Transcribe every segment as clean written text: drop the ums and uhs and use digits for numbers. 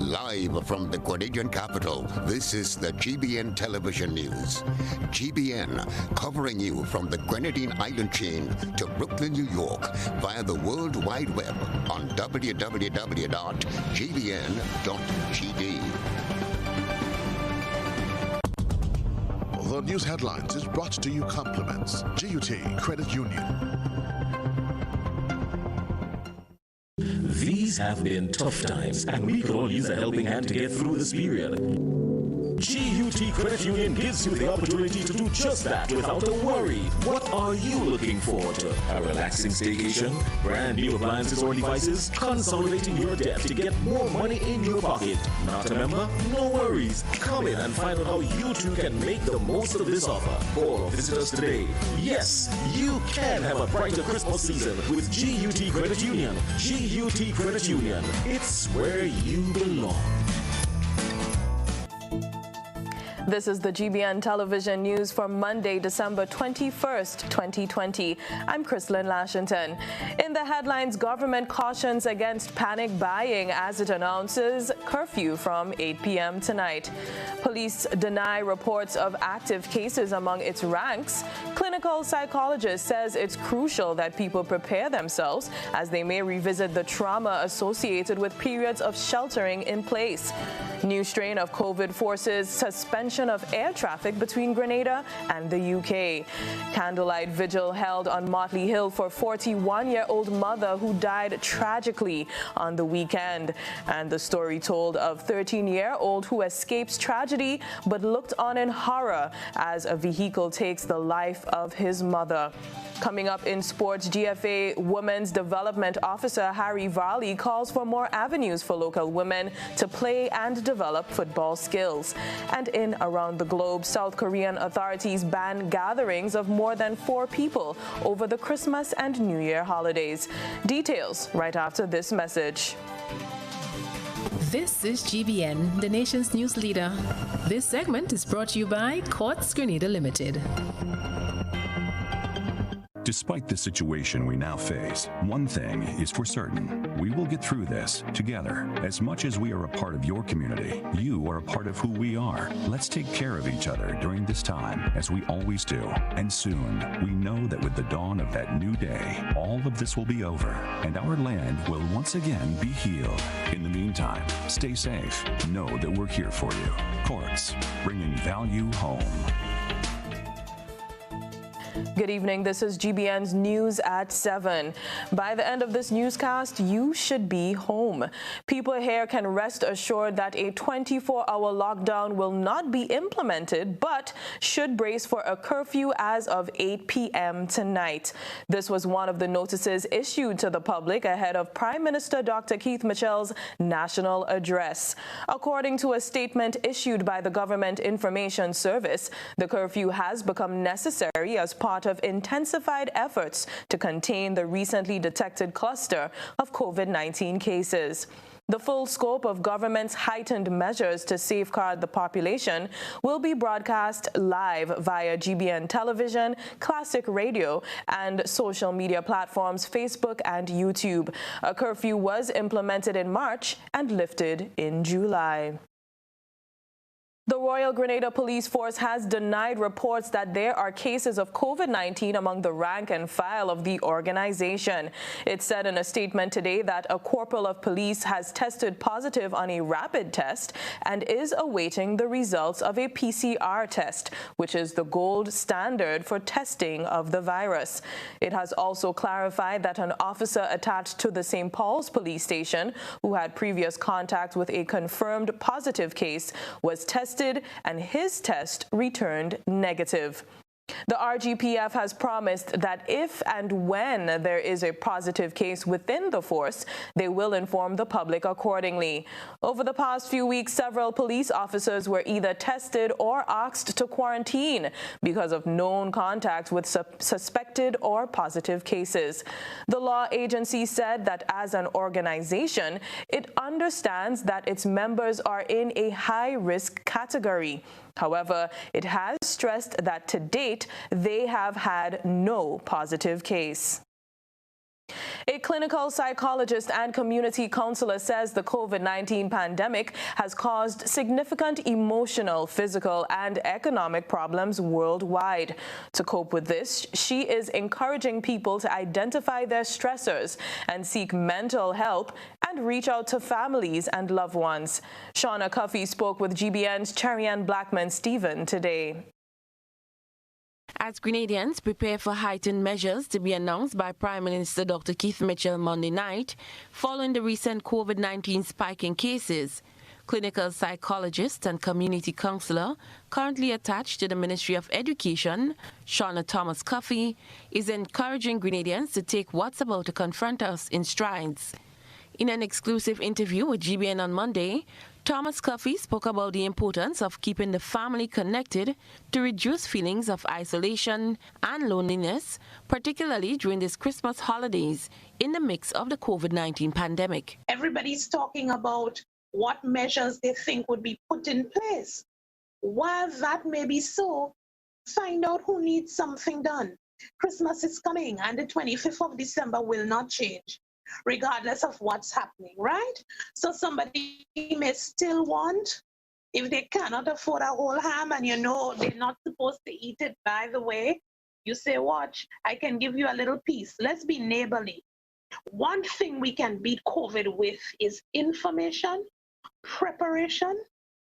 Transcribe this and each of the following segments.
Live from the Grenadian capital, this is the GBN Television News. GBN, covering you from the Grenadine Island chain to Brooklyn, New York, via the World Wide Web on www.gbn.gd. The news headlines is brought to you compliments GUT Credit Union. These have been tough times, and we could all use a helping hand to get through this period. GUT Credit Union gives you the opportunity to do just that without a worry. What are you looking forward to? A relaxing staycation? Brand new appliances or devices? Consolidating your debt to get more money in your pocket? Not a member? No worries. Come in and find out how you too can make the most of this offer. Or visit us today. Yes, you can have a brighter Christmas season with GUT Credit Union. GUT Credit Union. It's where you belong. This is the GBN Television News for Monday, December 21st, 2020. I'm Chrislyn Lashington. In the headlines, government cautions against panic buying as it announces curfew from 8 p.m. tonight. Police deny reports of active cases among its ranks. Clinical psychologist says it's crucial that people prepare themselves as they may revisit the trauma associated with periods of sheltering in place. New strain of COVID forces suspension of air traffic between Grenada and the UK. Candlelight vigil held on Motley Hill for 41-year-old mother who died tragically on the weekend. And the story told of 13-year-old who escapes tragedy but looked on in horror as a vehicle takes the life of his mother. Coming up in sports, GFA Women's Development Officer Harry Varley calls for more avenues for local women to play and develop football skills. And in around the globe, South Korean authorities ban gatherings of more than 4 people over the Christmas and New Year holidays. Details right after this message. This is GBN, the nation's news leader. This segment is brought to you by Quartz Grenada Limited. Despite the situation we now face, one thing is for certain. We will get through this together. As much as we are a part of your community, you are a part of who we are. Let's take care of each other during this time, as we always do. And soon, we know that with the dawn of that new day, all of this will be over, and our land will once again be healed. In the meantime, stay safe. Know that we're here for you. Quartz, bringing value home. Good evening. This is GBN's News at 7. By the end of this newscast, you should be home. People here can rest assured that a 24-hour lockdown will not be implemented, but should brace for a curfew as of 8 p.m. tonight. This was one of the notices issued to the public ahead of Prime Minister Dr. Keith Mitchell's national address. According to a statement issued by the Government Information Service, the curfew has become necessary as part of intensified efforts to contain the recently detected cluster of COVID-19 cases. The full scope of government's heightened measures to safeguard the population will be broadcast live via GBN television, classic radio, and social media platforms Facebook and YouTube. A curfew was implemented in March and lifted in July. The Royal Grenada Police Force has denied reports that there are cases of COVID-19 among the rank and file of the organization. It said in a statement today that a corporal of police has tested positive on a rapid test and is awaiting the results of a PCR test, which is the gold standard for testing of the virus. It has also clarified that an officer attached to the St. Paul's police station, who had previous contact with a confirmed positive case, was tested and his test returned negative. The RGPF has promised that if and when there is a positive case within the force, they will inform the public accordingly. Over the past few weeks, several police officers were either tested or asked to quarantine because of known contact with suspected or positive cases. The law agency said that as an organization, it understands that its members are in a high-risk category. However, it has stressed that to date, they have had no positive case. A A clinical psychologist and community counselor says the COVID-19 pandemic has caused significant emotional, physical, and economic problems worldwide. To cope with this, she is encouraging people to identify their stressors and seek mental help and reach out to families and loved ones. Shauna Cuffey spoke with GBN's Charian Blackman-Stephen today. As Grenadians prepare for heightened measures to be announced by Prime Minister Dr. Keith Mitchell Monday night, following the recent COVID-19 spike in cases, clinical psychologist and community counselor currently attached to the Ministry of Education, Shauna Thomas Cuffey, is encouraging Grenadians to take what's about to confront us in strides. In an exclusive interview with GBN on Monday, Thomas Cuffey spoke about the importance of keeping the family connected to reduce feelings of isolation and loneliness, particularly during these Christmas holidays in the mix of the COVID-19 pandemic. Everybody's talking about what measures they think would be put in place. While that may be so, find out who needs something done. Christmas is coming and the 25th of December will not change, regardless of what's happening, right? So somebody may still want, if they cannot afford a whole ham and you know they're not supposed to eat it, by the way, you say, watch, I can give you a little piece. Let's be neighborly. One thing we can beat COVID with is information, preparation,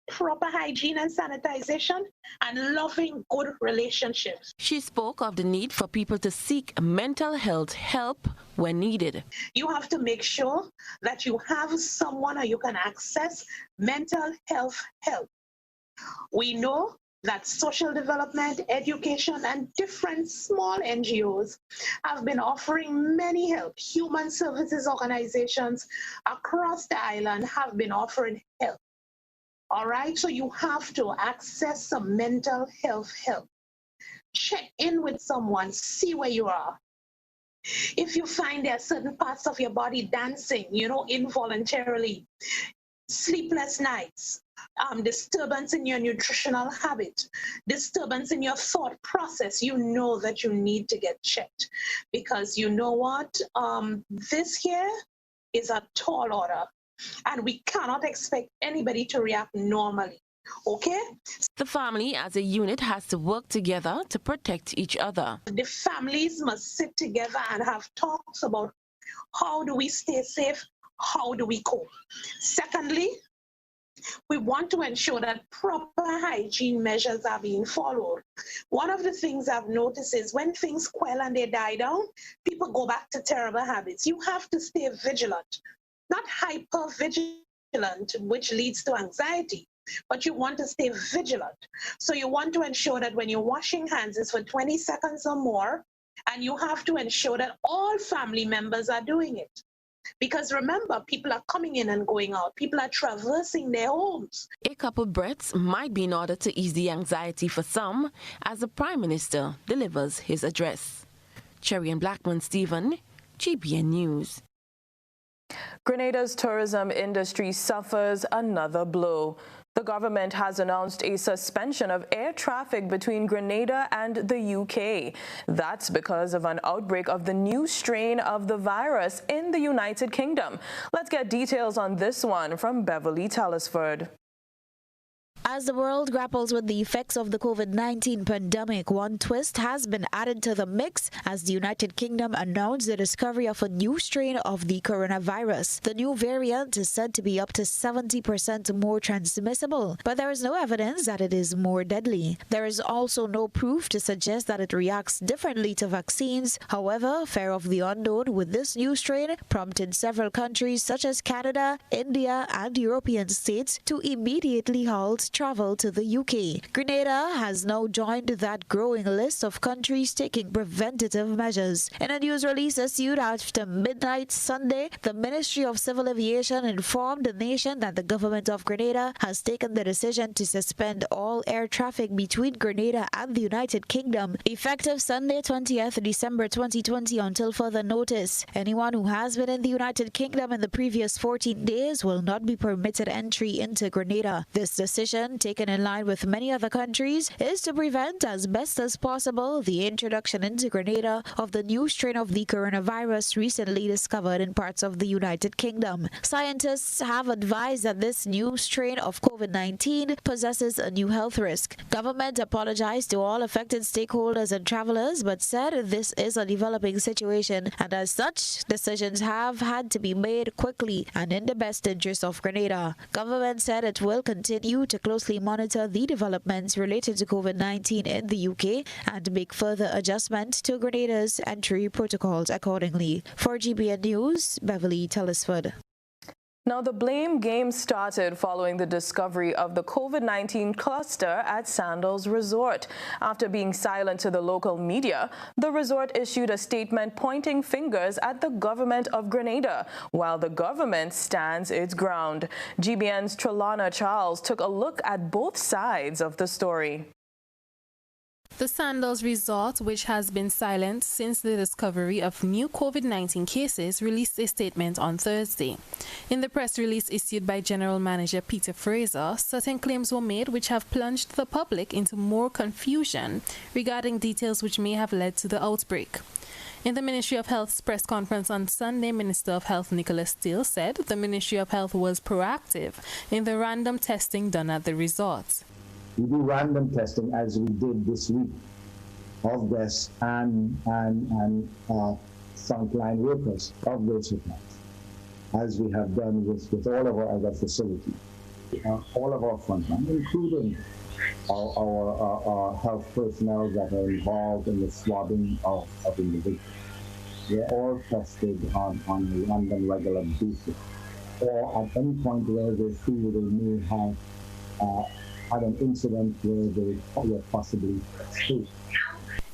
proper hygiene and sanitization, and loving good relationships. She spoke of the need for people to seek mental health help when needed. You have to make sure that you have someone or you can access mental health help. We know that social development, education, and different small NGOs have been offering many help. Human services organizations across the island have been offering help. All right, so you have to access some mental health help. Check in with someone, see where you are. If you find there are certain parts of your body dancing, involuntarily, sleepless nights, disturbance in your nutritional habit, disturbance in your thought process, you know that you need to get checked. Because you know what? This here is a tall order. And we cannot expect anybody to react normally, okay? The family as a unit has to work together to protect each other. The families must sit together and have talks about how do we stay safe, how do we cope. Secondly, we want to ensure that proper hygiene measures are being followed. One of the things I've noticed is when things quell and they die down, people go back to terrible habits. You have to stay vigilant. Not hyper-vigilant, which leads to anxiety, but you want to stay vigilant. So you want to ensure that when you're washing hands, it's for 20 seconds or more, and you have to ensure that all family members are doing it. Because remember, people are coming in and going out. People are traversing their homes. A couple breaths might be in order to ease the anxiety for some as the Prime Minister delivers his address. Charian Blackman-Stephen, GBN News. Grenada's tourism industry suffers another blow. The government has announced a suspension of air traffic between Grenada and the UK. That's because of an outbreak of the new strain of the virus in the United Kingdom. Let's get details on this one from Beverly Telesford. As the world grapples with the effects of the COVID-19 pandemic, one twist has been added to the mix as the United Kingdom announced the discovery of a new strain of the coronavirus. The new variant is said to be up to 70% more transmissible, but there is no evidence that it is more deadly. There is also no proof to suggest that it reacts differently to vaccines. However, fear of the unknown with this new strain prompted several countries such as Canada, India, and European states to immediately halt travel to the UK. Grenada has now joined that growing list of countries taking preventative measures. In a news release issued after midnight Sunday, the Ministry of Civil Aviation informed the nation that the government of Grenada has taken the decision to suspend all air traffic between Grenada and the United Kingdom, effective Sunday 20th December 2020 until further notice. Anyone who has been in the United Kingdom in the previous 14 days will not be permitted entry into Grenada. This decision decision, taken in line with many other countries, is to prevent as best as possible the introduction into Grenada of the new strain of the coronavirus recently discovered in parts of the United Kingdom. Scientists have advised that this new strain of COVID-19 possesses a new health risk. Government apologized to all affected stakeholders and travelers, but said this is a developing situation, and as such, decisions have had to be made quickly and in the best interest of Grenada. Government said it will continue to closely monitor the developments related to COVID-19 in the UK and make further adjustments to Grenada's entry protocols accordingly. For GBN News, Beverly Telesford. Now, the blame game started following the discovery of the COVID-19 cluster at Sandals Resort. After being silent to the local media, the resort issued a statement pointing fingers at the government of Grenada, while the government stands its ground. GBN's Trelana Charles took a look at both sides of the story. The Sandals Resort, which has been silent since the discovery of new COVID-19 cases, released a statement on Thursday. In the press release issued by General Manager Peter Fraser, certain claims were made which have plunged the public into more confusion regarding details which may have led to the outbreak. In the Ministry of Health's press conference on Sunday, Minister of Health Nicholas Steele said the Ministry of Health was proactive in the random testing done at the resort. We do random testing as we did this week of guests and frontline workers of those hotels, as we have done with all of our other facilities. All of our frontline, including our health personnel that are involved in the swabbing of individuals. They're all tested on a random regular basis, or at any point where they feel they may have had an incident where they were possibly exposed.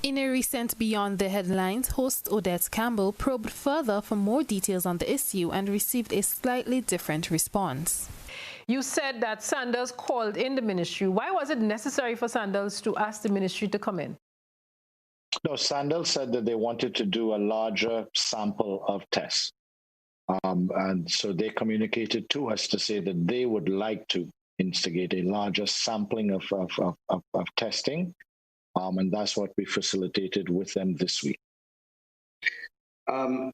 In a recent Beyond the Headlines, host Odette Campbell probed further for more details on the issue and received a slightly different response. You said that Sandals called in the ministry. Why was it necessary for Sandals to ask the ministry to come in? No, Sandals said that they wanted to do a larger sample of tests. And so they communicated to us to say that they would like to instigate a larger sampling of testing, and that's what we facilitated with them this week.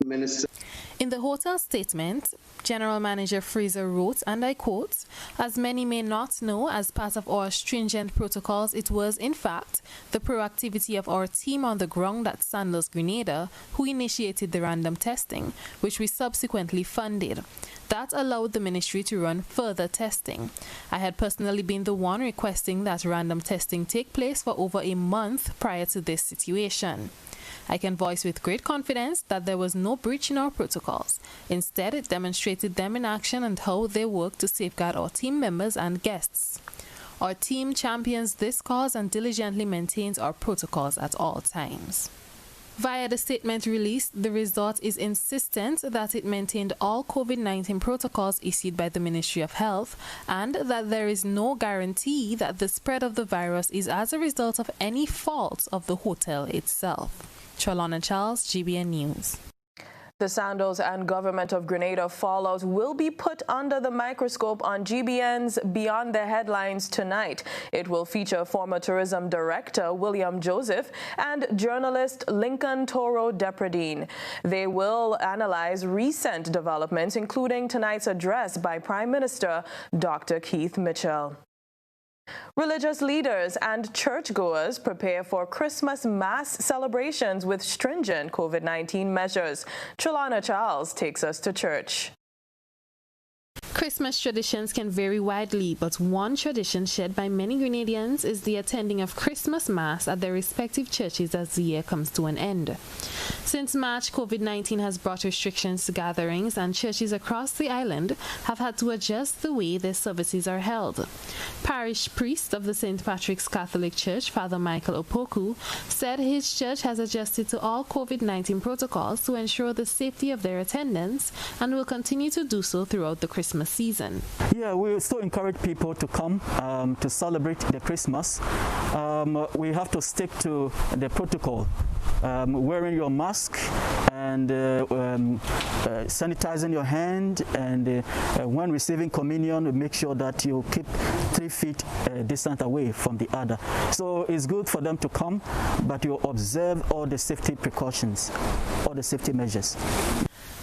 Minister. In the hotel statement, General Manager Fraser wrote, and I quote, "As many may not know, as part of our stringent protocols, it was, in fact, the proactivity of our team on the ground at Sandals Grenada who initiated the random testing, which we subsequently funded. That allowed the ministry to run further testing. I had personally been the one requesting that random testing take place for over a month prior to this situation. I can voice with great confidence that there was no breach in our protocols. Instead, it demonstrated them in action and how they work to safeguard our team members and guests. Our team champions this cause and diligently maintains our protocols at all times." Via the statement released, the resort is insistent that it maintained all COVID-19 protocols issued by the Ministry of Health and that there is no guarantee that the spread of the virus is as a result of any fault of the hotel itself. Trelana Charles, GBN News. The Sandals and government of Grenada fallout will be put under the microscope on GBN's Beyond the Headlines tonight. It will feature former tourism director William Joseph and journalist Lincoln Toro Depredine. They will analyze recent developments, including tonight's address by Prime Minister Dr. Keith Mitchell. Religious leaders and churchgoers prepare for Christmas mass celebrations with stringent COVID-19 measures. Trelana Charles takes us to church. Christmas traditions can vary widely, but one tradition shared by many Grenadians is the attending of Christmas Mass at their respective churches as the year comes to an end. Since March, COVID-19 has brought restrictions to gatherings, and churches across the island have had to adjust the way their services are held. Parish priest of the St. Patrick's Catholic Church, Father Michael Opoku, said his church has adjusted to all COVID-19 protocols to ensure the safety of their attendants and will continue to do so throughout the Christmas season. Yeah, we still encourage people to come to celebrate the Christmas. We have to stick to the protocol, wearing your mask and sanitizing your hand, and when receiving communion, make sure that you keep 3 feet distance away from the other. So it's good for them to come, but you observe all the safety precautions, all the safety measures.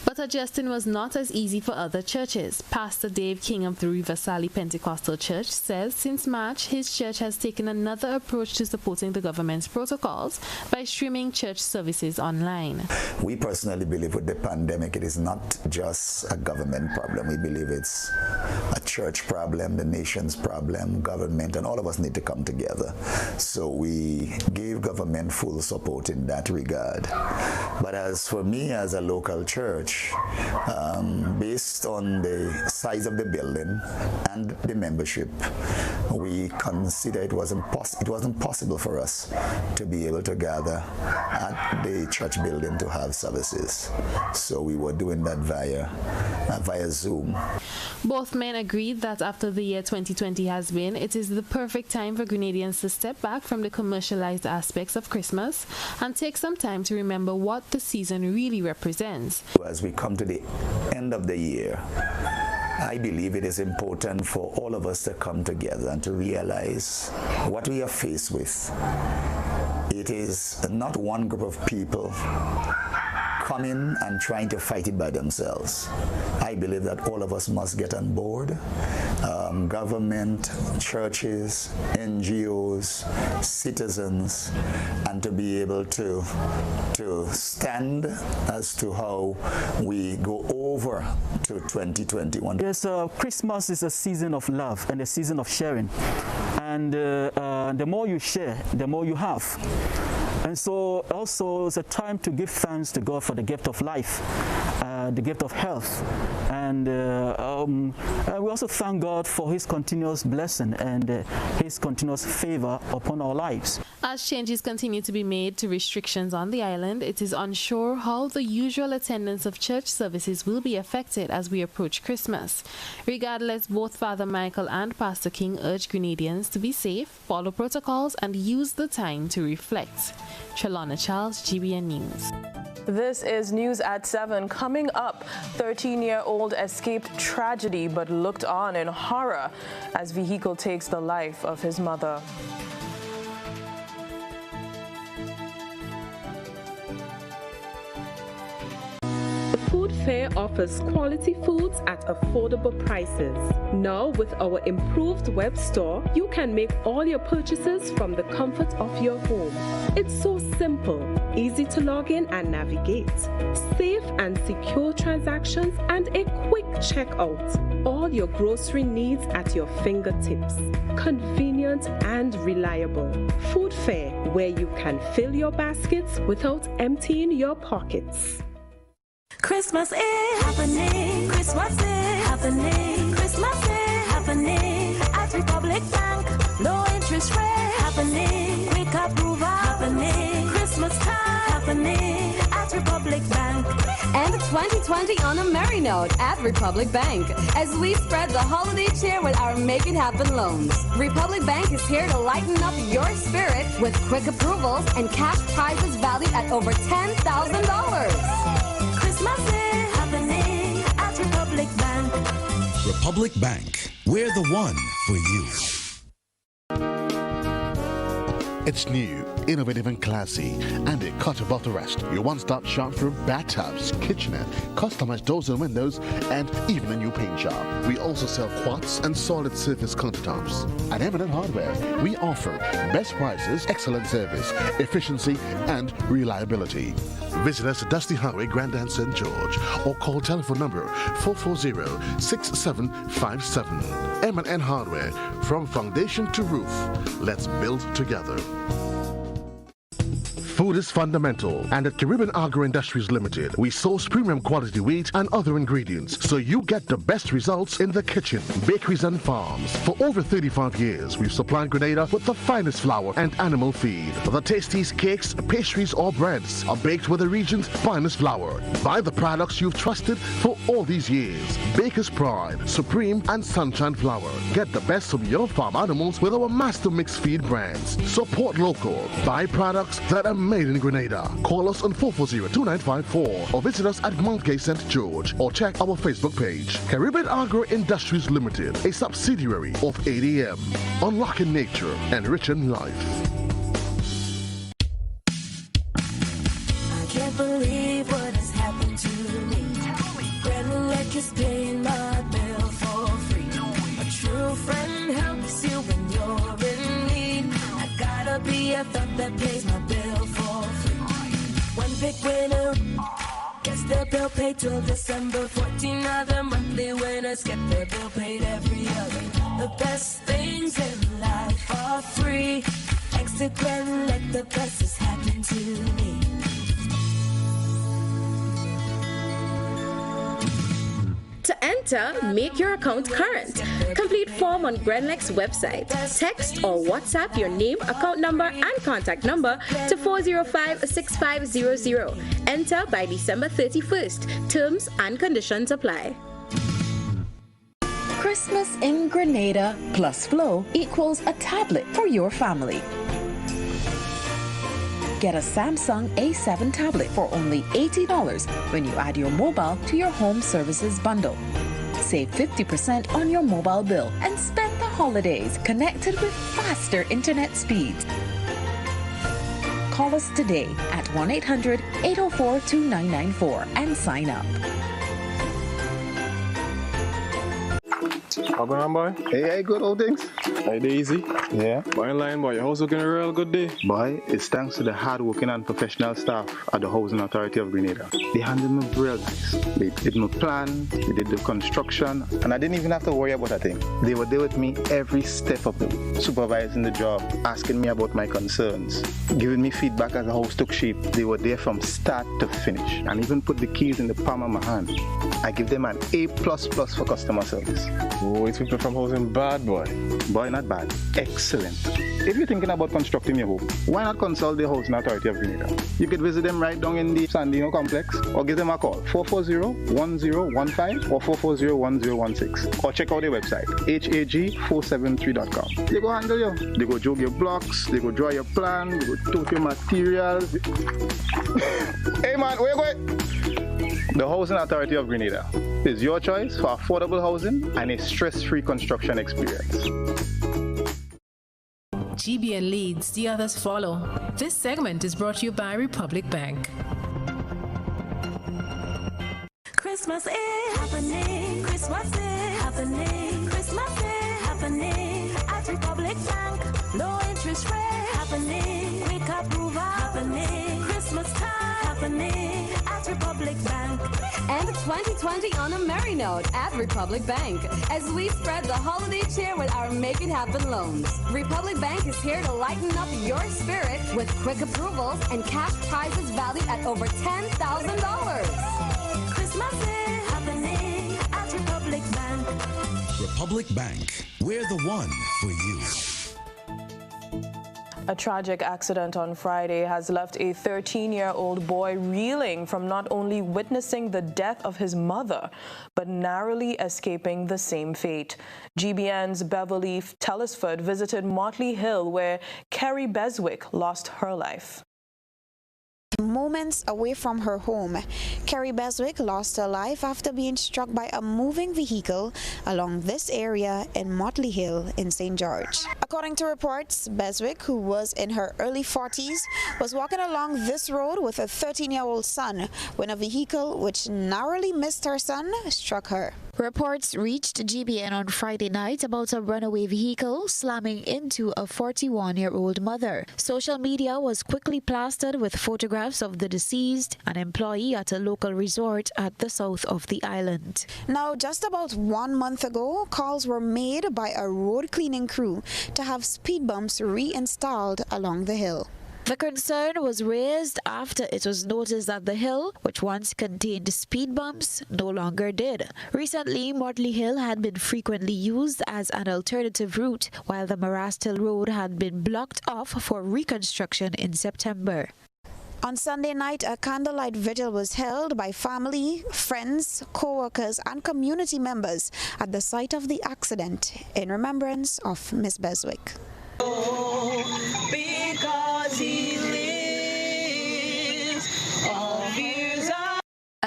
But adjusting was not as easy for other churches. Pastor Dave King of the River Sally Pentecostal Church says since March, his church has taken another approach to supporting the government's protocols by streaming church services online. We personally believe with the pandemic, it is not just a government problem. We believe it's a church problem, the nation's problem, government, and all of us need to come together. So we gave government full support in that regard. But as for me as a local church, based on the size of the building and the membership, we consider it wasn't possible for us to be able to gather at the church building to have services. So we were doing that via Zoom. Both men agreed that after the year 2020 has been, it is the perfect time for Grenadians to step back from the commercialized aspects of Christmas and take some time to remember what the season really represents. As we come to the end of the year, I believe it is important for all of us to come together and to realize what we are faced with. It is not one group of people coming and trying to fight it by themselves. I believe that all of us must get on board. Government, churches, NGOs, citizens, and to be able to stand as to how we go over to 2021. Yes, Christmas is a season of love and a season of sharing. And the more you share, the more you have. And so also it's a time to give thanks to God for the gift of life, the gift of health. And we also thank God for his continuous blessing and his continuous favor upon our lives. As changes continue to be made to restrictions on the island, it is unsure how the usual attendance of church services will be affected as we approach Christmas. Regardless, both Father Michael and Pastor King urge Grenadians to be safe, follow protocols, and use the time to reflect. Trelona Charles, GBN News. This is News at 7. Coming up, 13-year-old escaped tragedy but looked on in horror as vehicle takes the life of his mother. Food Fair offers quality foods at affordable prices. Now, with our improved web store, you can make all your purchases from the comfort of your home. It's so simple, easy to log in and navigate, safe and secure transactions, and a quick checkout. All your grocery needs at your fingertips. Convenient and reliable. Food Fair, where you can fill your baskets without emptying your pockets. Christmas is happening. Christmas is happening. Christmas is happening at Republic Bank. Low interest rate happening. Quick approval happening. Christmas time happening at Republic Bank. And 2020 on a merry note at Republic Bank as we spread the holiday cheer with our Make It Happen loans. Republic Bank is here to lighten up your spirit with quick approvals and cash prizes valued at over $10,000. Christmas is happening at Republic Bank. Republic Bank, we're the one for you. It's new, innovative and classy, and it cut above the rest. Your one-stop shop for bathtubs, kitchenette, customized doors and windows, and even a new paint job. We also sell quartz and solid surface countertops. At M&N Hardware, we offer best prices, excellent service, efficiency, and reliability. Visit us at Dusty Highway, Grandin, St. George, or call telephone number 440-6757. M&N Hardware, from foundation to roof. Let's build together. Food is fundamental, and at Caribbean Agro Industries Limited, we source premium quality wheat and other ingredients, so you get the best results in the kitchen, bakeries and farms. For over 35 years, we've supplied Grenada with the finest flour and animal feed. The tastiest cakes, pastries or breads are baked with the region's finest flour. Buy the products you've trusted for all these years. Baker's Pride, Supreme and Sunshine Flour. Get the best from your farm animals with our master mixed feed brands. Support local. Buy products that are made in Grenada. Call us on 440-2954 or visit us at Mount Gay St. George or check our Facebook page. Caribbean Agro Industries Limited, a subsidiary of ADM. Unlocking nature, enriching life. I can't believe what has happened to me. Granulec is paying my bill for free. A true friend helps you when you're in need. I gotta be a thought that pays my bill for free. One big winner gets their bill paid till December. 14 other monthly winners get their bill paid every other. The best things in life are free. Exit Granulec, the best has happened to me. To enter, make your account current. Complete form on Granulec's website. Text or WhatsApp your name, account number, and contact number to 405-6500. Enter by December 31st. Terms and conditions apply. Christmas in Grenada plus Flow equals a tablet for your family. Get a Samsung A7 tablet for only $80 when you add your mobile to your home services bundle. Save 50% on your mobile bill and spend the holidays connected with faster internet speeds. Call us today at 1-800-804-2994 and sign up. How going on, boy? Hey, good old things. Hey, Daisy. Yeah. Boy, in line, boy. Your house looking a real good day. Boy, it's thanks to the hard-working and professional staff at the Housing Authority of Grenada. They handled me real nice. They did my plan, they did the construction, and I didn't even have to worry about a thing. They were there with me every step of the way, supervising the job, asking me about my concerns, giving me feedback as the house took shape. They were there from start to finish, and even put the keys in the palm of my hand. I give them an A++ for customer service. Oh, it's people from housing bad, boy. Boy, not bad. Excellent. If you're thinking about constructing your home, why not consult the Housing Authority of Grenada? You could visit them right down in the Sandino complex or give them a call, 440-1015 or 440-1016. Or check out their website, hag473.com. They go handle you. They go jog your blocks, they go draw your plan, they go tote your materials. Hey man, where you going? The Housing Authority of Grenada is your choice for affordable housing and a stress-free construction experience. GBN leads, the others follow. This segment is brought to you by Republic Bank. Christmas is happening. Christmas is happening. Christmas is happening at Republic Bank. No interest rate happening. Quick approval happening. Christmas time happening at Republic Bank. And 2020 on a merry note at Republic Bank as we spread the holiday cheer with our Make It Happen loans. Republic Bank is here to lighten up your spirit with quick approvals and cash prizes valued at over $10,000. Christmas is happening at Republic Bank. Republic Bank, we're the one for you. A tragic accident on Friday has left a 13-year-old boy reeling from not only witnessing the death of his mother, but narrowly escaping the same fate. GBN's Beverly Tellisford visited Motley Hill, where Kerry Beswick lost her life. Moments away from her home, Kerry Beswick lost her life after being struck by a moving vehicle along this area in Motley Hill in St. George. According to reports, Beswick, who was in her early 40s, was walking along this road with a 13-year-old son when a vehicle which narrowly missed her son struck her. Reports reached GBN on Friday night about a runaway vehicle slamming into a 41-year-old mother. Social media was quickly plastered with photographs of the deceased, an employee at a local resort at the south of the island. Now, just about 1 month ago, calls were made by a road cleaning crew to have speed bumps reinstalled along the hill. The concern was raised after it was noticed that the hill, which once contained speed bumps, no longer did. Recently, Motley Hill had been frequently used as an alternative route, while the Marrast Hill Road had been blocked off for reconstruction in September. On Sunday night, a candlelight vigil was held by family, friends, co-workers, and community members at the site of the accident in remembrance of Miss Beswick. Because he lives.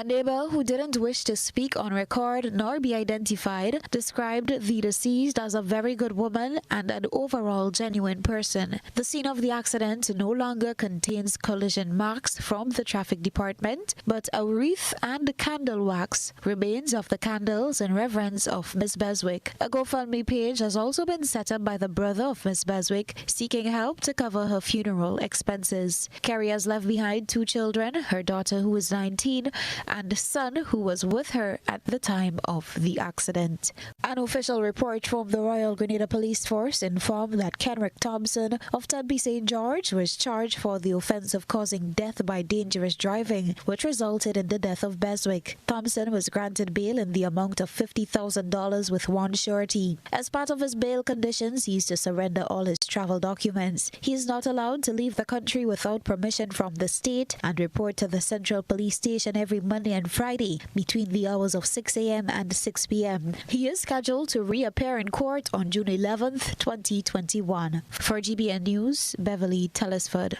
A neighbor who didn't wish to speak on record nor be identified described the deceased as a very good woman and an overall genuine person. The scene of the accident no longer contains collision marks from the traffic department, but a wreath and candle wax remains of the candles in reverence of Miss Beswick. A GoFundMe page has also been set up by the brother of Miss Beswick, seeking help to cover her funeral expenses. Carrie has left behind 2 children, her daughter who is 19 and son who was with her at the time of the accident. An official report from the Royal Grenada Police Force informed that Kenrick Thompson of Tubby St. George was charged for the offense of causing death by dangerous driving, which resulted in the death of Beswick. Thompson was granted bail in the amount of $50,000 with one surety. As part of his bail conditions, he is to surrender all his travel documents. He is not allowed to leave the country without permission from the state and report to the Central Police Station every Monday and Friday between the hours of 6 a.m. and 6 p.m. He is scheduled to reappear in court on June 11th, 2021. For GBN News, Beverly Telesford.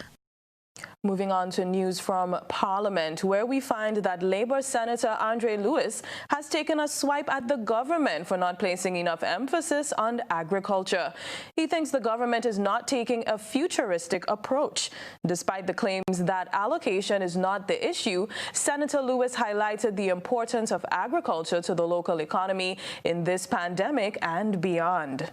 Moving on to news from Parliament, where we find that Labour Senator Andre Lewis has taken a swipe at the government for not placing enough emphasis on agriculture. He thinks the government is not taking a futuristic approach. Despite the claims that allocation is not the issue, Senator Lewis highlighted the importance of agriculture to the local economy in this pandemic and beyond.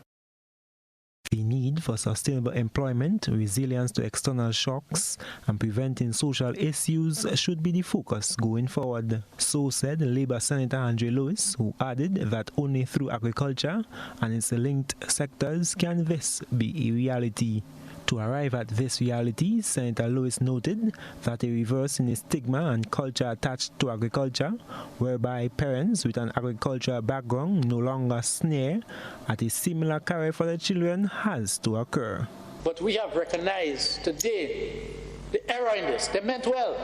The need for sustainable employment, resilience to external shocks, and preventing social issues should be the focus going forward. So said Labour Senator Andre Lewis, who added that only through agriculture and its linked sectors can this be a reality. To arrive at this reality, Senator Lewis noted that a reverse in the stigma and culture attached to agriculture, whereby parents with an agricultural background no longer sneer at a similar career for their children, has to occur. But we have recognized today the error in this. They meant well.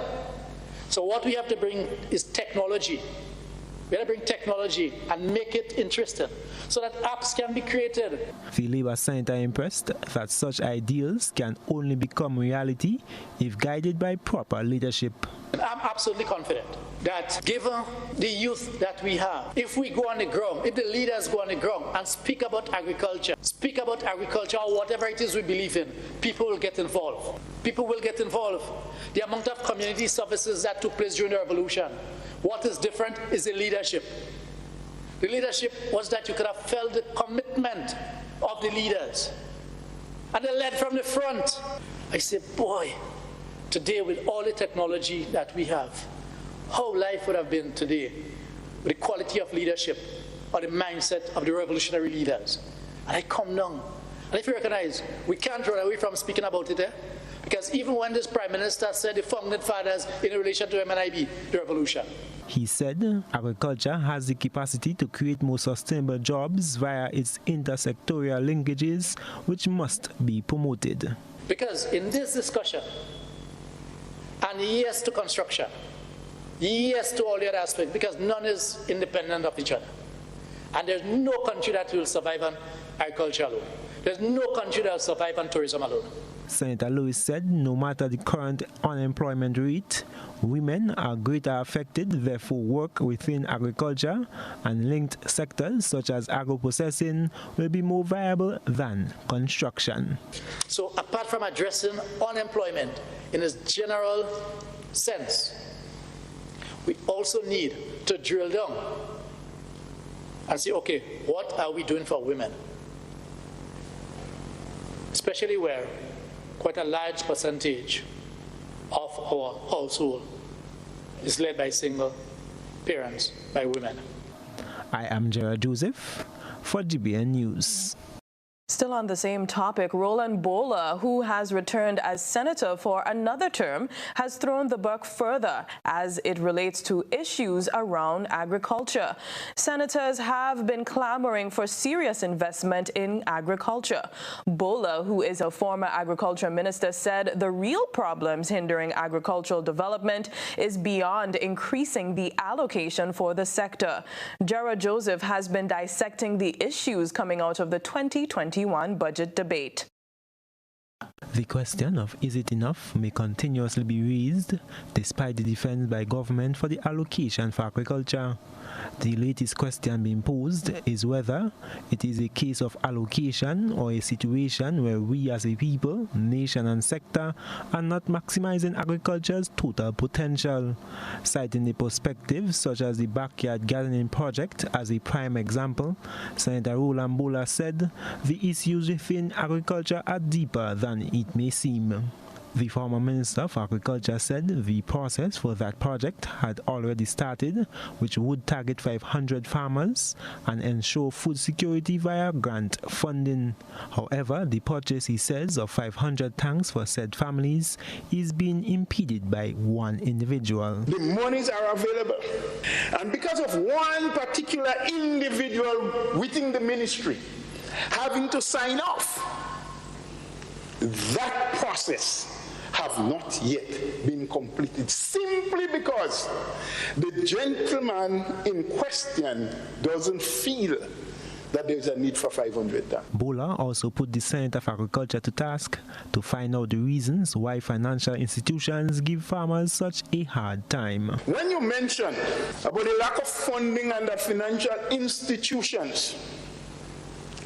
So what we have to bring is technology. We have to bring technology and make it interesting so that apps can be created. The Labour Senator impressed that such ideals can only become reality if guided by proper leadership. I'm absolutely confident that given the youth that we have, if we go on the ground, if the leaders go on the ground and speak about agriculture or whatever it is we believe in, people will get involved. People will get involved. The amount of community services that took place during the revolution, what is different is the leadership. The leadership was that you could have felt the commitment of the leaders. And they led from the front. I said, boy, today with all the technology that we have, how life would have been today with the quality of leadership or the mindset of the revolutionary leaders. And I come down. And if you recognize, we can't run away from speaking about it, because even when this Prime Minister said the founding fathers in relation to MNIB, the revolution. He said agriculture has the capacity to create more sustainable jobs via its intersectorial linkages, which must be promoted. Because in this discussion, and yes to construction, yes to all the other aspects, because none is independent of each other. And there's no country that will survive on agriculture alone. There's no country that will survive on tourism alone. Senator Lewis said no matter the current unemployment rate, women are greater affected, therefore work within agriculture and linked sectors such as agro-processing will be more viable than construction. So apart from addressing unemployment in its general sense, we also need to drill down and say, okay, what are we doing for women? Especially where quite a large percentage of our household is led by single parents, by women. I am Gerard Joseph for GBN News. Still on the same topic, Roland Bola, who has returned as senator for another term, has thrown the book further as it relates to issues around agriculture. Senators have been clamoring for serious investment in agriculture. Bola, who is a former agriculture minister, said the real problems hindering agricultural development is beyond increasing the allocation for the sector. Gerard Joseph has been dissecting the issues coming out of the 2021 budget debate. The question of is it enough may continuously be raised despite the defense by government for the allocation for agriculture. The latest question being posed is whether it is a case of allocation or a situation where we as a people, nation and sector are not maximizing agriculture's total potential. Citing the perspectives such as the backyard gardening project as a prime example, Senator Roland Bola said the issues within agriculture are deeper than it may seem. The former Minister for Agriculture said the process for that project had already started, which would target 500 farmers and ensure food security via grant funding. However, the purchase, he says, of 500 tanks for said families is being impeded by one individual. The monies are available, and because of one particular individual within the ministry having to sign off, that process have not yet been completed, simply because the gentleman in question doesn't feel that there's a need for 500 tons. Bola also put the Senator for Agriculture to task to find out the reasons why financial institutions give farmers such a hard time. When you mention about the lack of funding under financial institutions,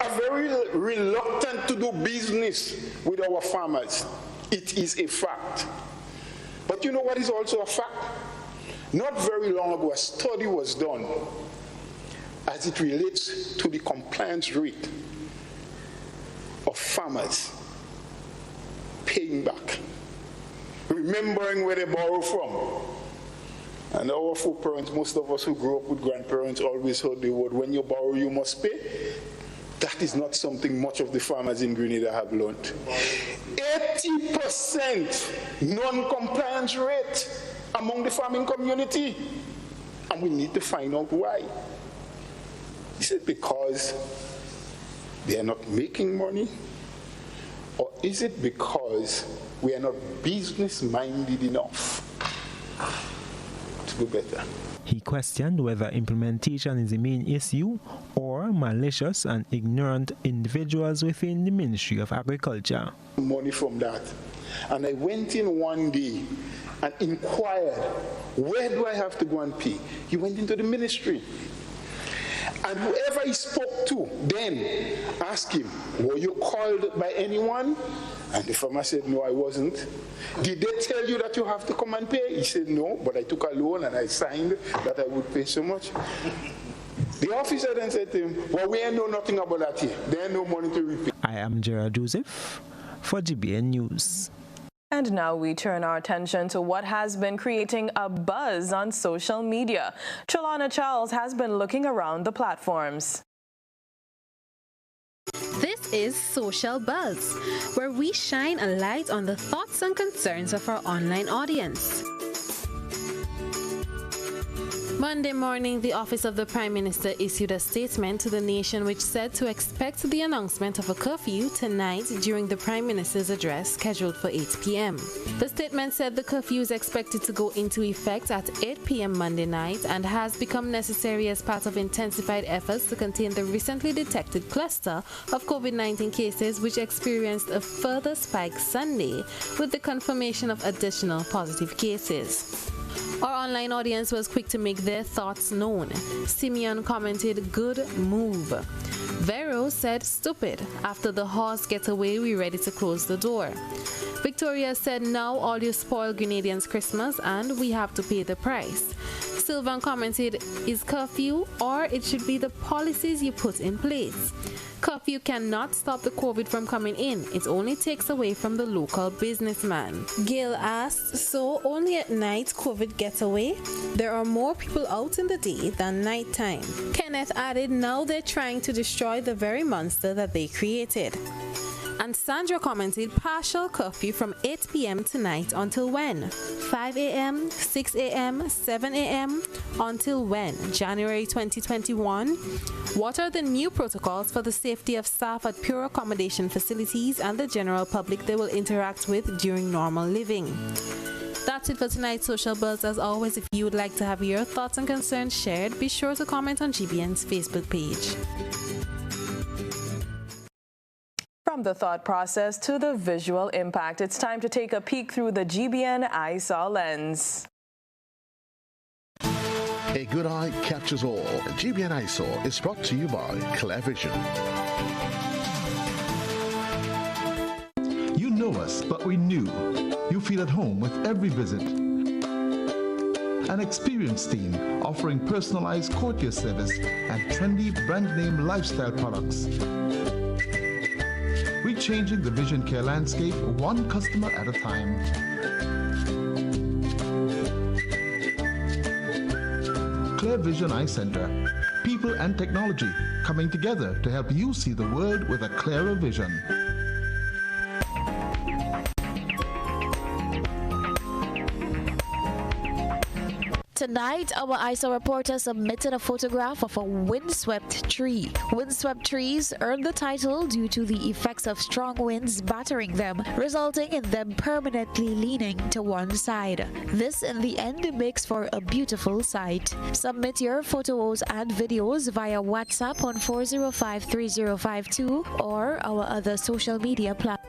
are very reluctant to do business with our farmers. It is a fact. But you know what is also a fact? Not very long ago, a study was done as it relates to the compliance rate of farmers paying back, remembering where they borrow from. And our foreparents, most of us who grew up with grandparents, always heard the word, when you borrow, you must pay. That is not something much of the farmers in Grenada have learned. 80% non-compliance rate among the farming community. And we need to find out why. Is it because they are not making money? Or is it because we are not business-minded enough to do better? He questioned whether implementation is the main issue or malicious and ignorant individuals within the Ministry of Agriculture. Money from that. And I went in one day and inquired, where do I have to go and pay? He went into the ministry. And whoever he spoke to then asked him, were you called by anyone? And the farmer said, no, I wasn't. Did they tell you that you have to come and pay? He said, no, but I took a loan and I signed that I would pay so much. The officer then said to him, well, we ain't know nothing about that here. There ain't no money to repay. I am Gerard Joseph for GBN News. And now we turn our attention to what has been creating a buzz on social media. Trelana Charles has been looking around the platforms. This is Social Buzz, where we shine a light on the thoughts and concerns of our online audience. Monday morning, the Office of the Prime Minister issued a statement to the nation which said to expect the announcement of a curfew tonight during the Prime Minister's address scheduled for 8 p.m. The statement said the curfew is expected to go into effect at 8 p.m. Monday night and has become necessary as part of intensified efforts to contain the recently detected cluster of COVID-19 cases which experienced a further spike Sunday with the confirmation of additional positive cases. Our online audience was quick to make their thoughts known. Simeon commented, good move. Vero said, stupid. After the horse gets away, we're ready to close the door. Victoria said, now all you spoil Grenadians' Christmas and we have to pay the price. Sylvan commented, is curfew or it should be the policies you put in place. Curfew cannot stop the COVID from coming in. It only takes away from the local businessman. Gail asked, so only at night COVID gets away? There are more people out in the day than nighttime. Kenneth added, now they're trying to destroy the very monster that they created. And Sandra commented, partial curfew from 8 p.m. tonight until when? 5 a.m., 6 a.m., 7 a.m., until when? January 2021? What are the new protocols for the safety of staff at pure accommodation facilities and the general public they will interact with during normal living? That's it for tonight's Social Buzz. As always, if you would like to have your thoughts and concerns shared, be sure to comment on GBN's Facebook page. From From the thought process to the visual impact, it's time to take a peek through the GBN EyeSaw lens. A good eye captures all. GBN EyeSaw is brought to you by Clear Vision. You know us, but we knew. You feel at home with every visit. An experienced team offering personalized courtier service and trendy brand name lifestyle products. We're changing the vision care landscape one customer at a time. Clear Vision Eye Center. People and technology coming together to help you see the world with a clearer vision. Tonight, our EyeSaw reporter submitted a photograph of a windswept tree. Windswept trees earned the title due to the effects of strong winds battering them, resulting in them permanently leaning to one side. This, in the end, makes for a beautiful sight. Submit your photos and videos via WhatsApp on 405-3052 or our other social media platforms.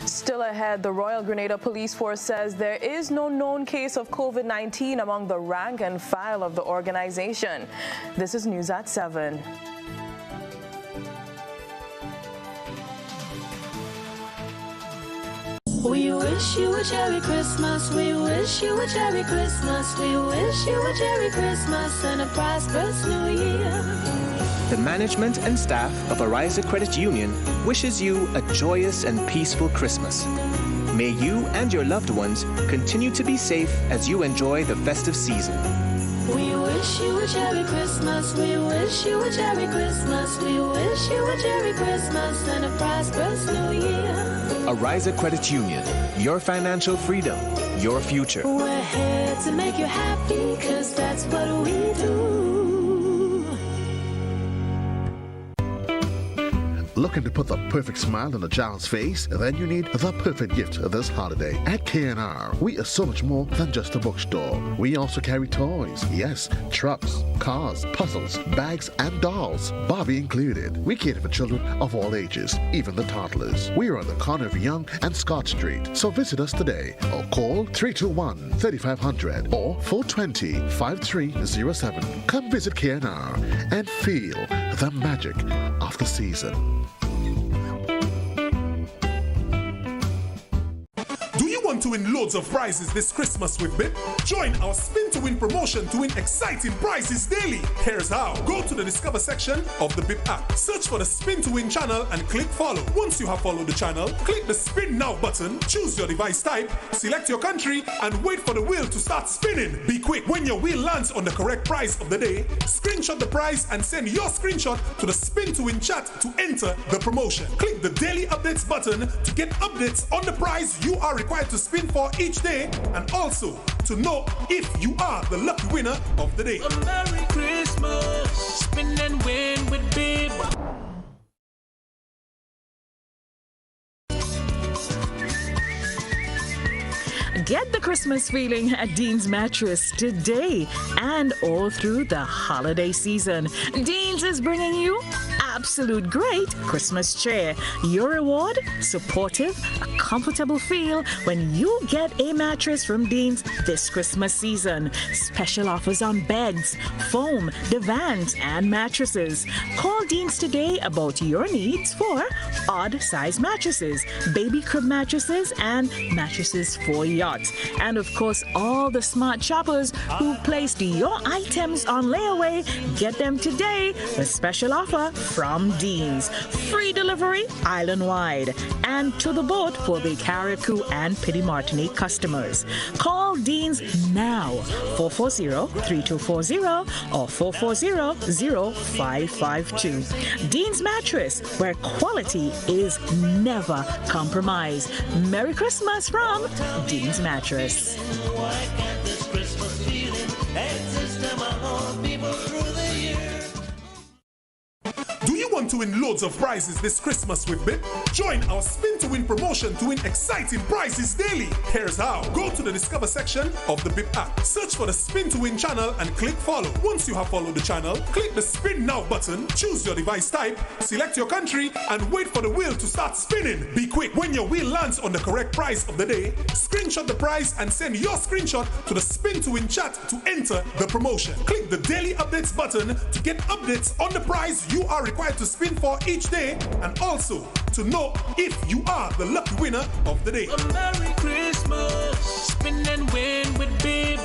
Still ahead, the Royal Grenada Police Force says there is no known case of COVID-19 among the rank and file of the organization. This is News at 7. We wish you a Merry Christmas, we wish you a Merry Christmas, we wish you a Merry Christmas and a prosperous New Year. The management and staff of Arise Credit Union wishes you a joyous and peaceful Christmas. May you and your loved ones continue to be safe as you enjoy the festive season. We wish you a Merry Christmas, we wish you a Merry Christmas, we wish you a Merry Christmas and a prosperous New Year. Arise Credit Union, your financial freedom, your future. We're here to make you happy, 'cause that's what we do. Looking to put the perfect smile on a child's face? Then you need the perfect gift this holiday. At K&R, we are so much more than just a bookstore. We also carry toys. Yes, trucks, cars, puzzles, bags, and dolls. Barbie included. We cater for children of all ages, even the toddlers. We are on the corner of Young and Scott Street. So visit us today or call 321-3500 or 420-5307. Come visit K&R and feel the magic of the season. Do you want to win loads of prizes this Christmas with BIP? Join our Spin to Win promotion to win exciting prizes daily. Here's how. Go to the Discover section of the BIP app. Search for the Spin to Win channel and click follow. Once you have followed the channel, click the Spin Now button, choose your device type, select your country, and wait for the wheel to start spinning. Be quick. When your wheel lands on the correct prize of the day, screenshot the prize and send your screenshot to the Spin to Win chat to enter the promotion. Click the Daily Updates button to get updates on the prize you are required to spin for each day, and also to know if you are the lucky winner of the day. A Merry Christmas, spin and win with BIP. Get the Christmas feeling at Dean's Mattress today and all through the holiday season. Dean's is bringing you absolute great Christmas cheer. Your reward, supportive, a comfortable feel when you get a mattress from Dean's this Christmas season. Special offers on beds, foam, divans, and mattresses. Call Dean's today about your needs for odd size mattresses, baby crib mattresses, and mattresses for yachts. And of course, all the smart shoppers who placed your items on layaway, get them today. The special offer from Dean's. Free delivery island-wide and to the boat for the Carriacou and Pity Martinique customers. Call Dean's now, 440-3240 or 440-0552. Dean's Mattress, where quality is never compromised. Merry Christmas from Dean's Mattress. Do you want to win loads of prizes this Christmas with BIP? Join our Spin to Win promotion to win exciting prizes daily. Here's how. Go to the Discover section of the BIP app. Search for the Spin to Win channel and click follow. Once you have followed the channel, click the Spin Now button, choose your device type, select your country, and wait for the wheel to start spinning. Be quick. When your wheel lands on the correct prize of the day, screenshot the prize and send your screenshot to the Spin to Win chat to enter the promotion. Click the Daily Updates button to get updates on the prize you are required to spin for each day, and also to know if you are the lucky winner of the day. A Merry Christmas, spin and win with Bib.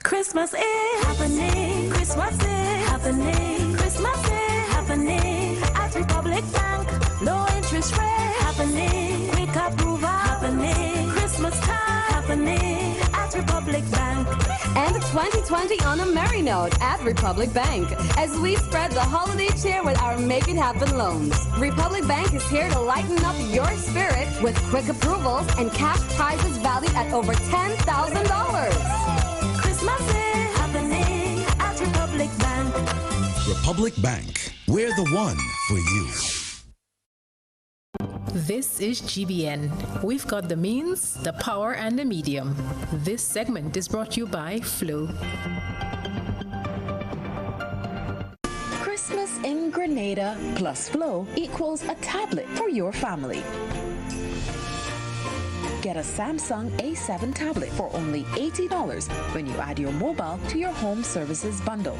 Christmas is happening. Christmas is happening. Christmas is happening at Republic Bank. Low interest rate happening. Quick approval happening. Christmas time happening at Republic Bank. And 2020 on a merry note at Republic Bank as we spread the holiday cheer with our Make It Happen loans. Republic Bank is here to lighten up your spirit with quick approvals and cash prizes valued at over $10,000. Christmas is happening at Republic Bank. Republic Bank, we're the one for you. This is GBN. We've got the means, the power, and the medium. This segment is brought to you by Flow. Christmas in Grenada plus Flow equals a tablet for your family. Get a Samsung A7 tablet for only $80 when you add your mobile to your home services bundle.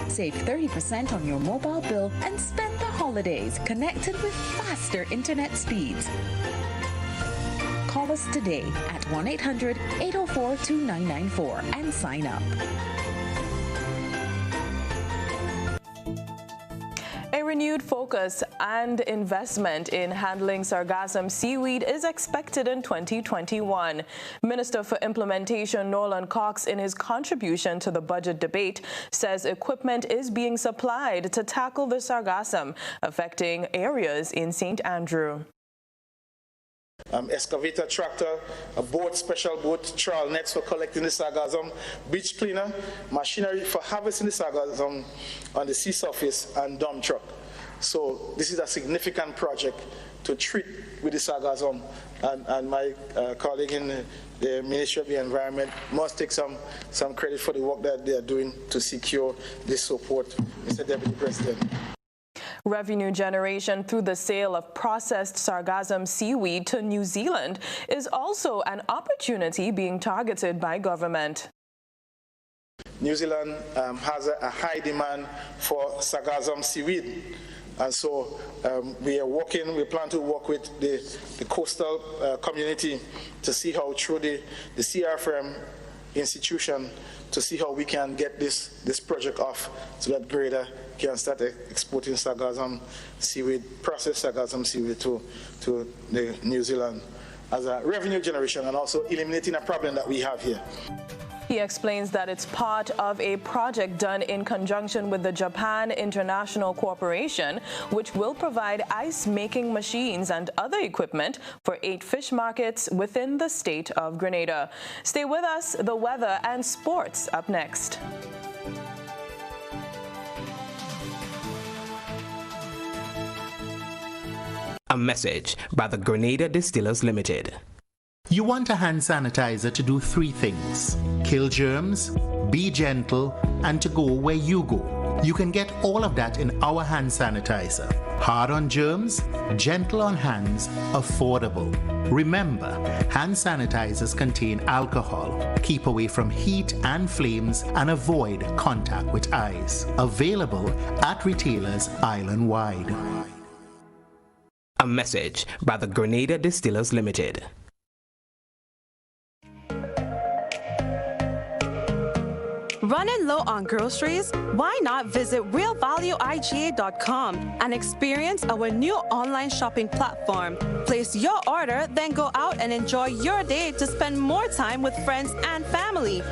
Save 30% on your mobile bill and spend the holidays connected with faster internet speeds. Call us today at 1-800-804-2994 and sign up. A renewed focus and investment in handling sargassum seaweed is expected in 2021. Minister for Implementation Nolan Cox, in his contribution to the budget debate, says equipment is being supplied to tackle the sargassum affecting areas in St. Andrew. Excavator tractor, a boat, special boat, trawl nets for collecting the sargassum, beach cleaner, machinery for harvesting the sargassum on the sea surface, and dump truck. So this is a significant project to treat with the sargassum, and my colleague in the Ministry of the Environment must take some credit for the work that they are doing to secure this support, Mr. Deputy President. Revenue generation through the sale of processed sargassum seaweed to New Zealand is also an opportunity being targeted by government. New Zealand has a high demand for sargassum seaweed, and so we plan to work with the coastal community to see how through the CRFM institution to see how we can get this project off so that Grenada can start exporting sargassum seaweed, processed sargassum seaweed to the New Zealand as a revenue generation and also eliminating a problem that we have here. He explains that it's part of a project done in conjunction with the Japan International Corporation, which will provide ice-making machines and other equipment for 8 fish markets within the state of Grenada. Stay with us. The weather and sports up next. A message by the Grenada Distillers Limited. You want a hand sanitizer to do 3 things: kill germs, be gentle, and to go where you go. You can get all of that in our hand sanitizer. Hard on germs, gentle on hands, affordable. Remember, hand sanitizers contain alcohol. Keep away from heat and flames and avoid contact with eyes. Available at retailers island-wide. A message by the Grenada Distillers Limited. Running low on groceries? Why not visit realvalueiga.com and experience our new online shopping platform. Place your order, then go out and enjoy your day to spend more time with friends and family.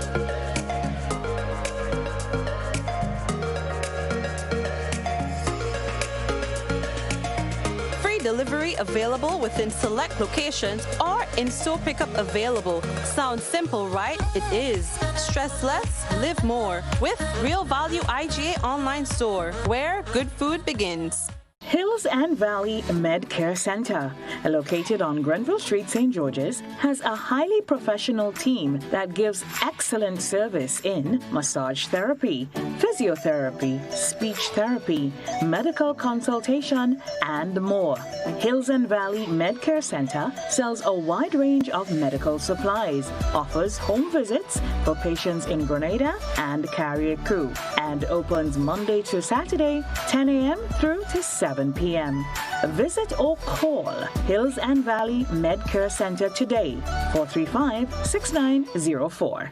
Delivery available within select locations or in-store pickup available. Sounds simple, right? It is. Stress less, live more with Real Value IGA online store, where good food begins. Hills and Valley Medcare Center, located on Grenville Street, St. George's, has a highly professional team that gives excellent service in massage therapy, physiotherapy, speech therapy, medical consultation, and more. Hills and Valley Medcare Center sells a wide range of medical supplies, offers home visits for patients in Grenada and Carriacou, and opens Monday to Saturday, 10 a.m. through to 7 p.m. Visit or call Hills and Valley Medcare Center today, 435-6904.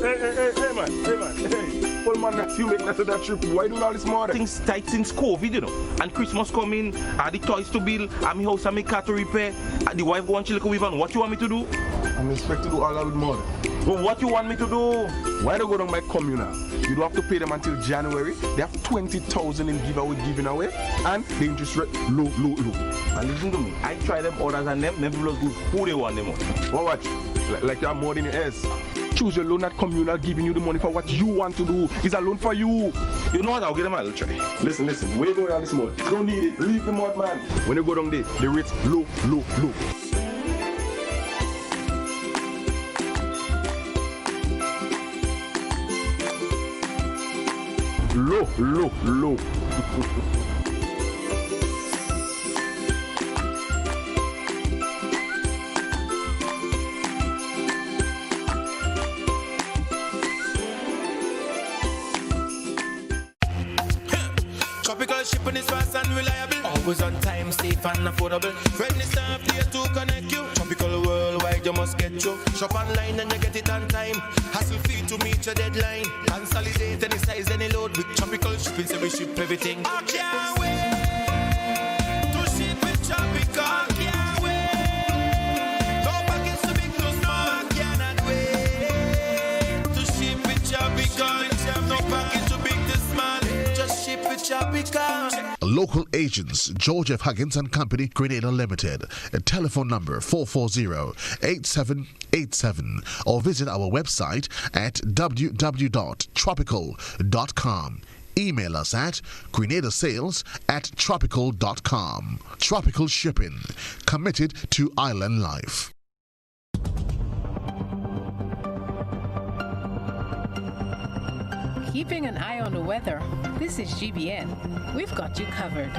Hey man. Well man, that's you make that trip. Why do all this more? Things tight since COVID, you know. And Christmas coming, the toys to build, and my house and my car to repair, and the wife want to look with, and what you want me to do? I'm expected to do all that with more. Well, what you want me to do? Why don't go down my communal? You don't have to pay them until January. They have 20,000 in giveaway giving away, and the interest rate low. And listen to me, I try them orders and them never look good. Who they want them on? Well, watch, like you have more than your ears. Choose your loan at communal, giving you the money for what you want to do. It's a loan for you. You know what? I'll get them a little try. Listen. Where you going on this month? Don't need it. Leave the mud, man. When you go down there, the rate's low. Low. Tropical shipping is fast and reliable. Always on time, safe and affordable. Friendly staff here to connect you. Tropical worldwide, you must get you. Shop online and you get it on time. Hassle free to meet your deadline. Consolidate any size, any load. With tropical shipping, so we ship everything. I can't wait to ship with tropical. I can't wait. No package too big, too small. I cannot wait to ship with tropical. No package too big, too small. Just ship with tropical. Local agents, George F. Huggins and Company, Grenada Limited. Telephone number 440-8787 or visit our website at www.tropical.com. Email us at grenadasales@tropical.com. Tropical Shipping, committed to island life. Keeping an eye on the weather. This is GBN. We've got you covered.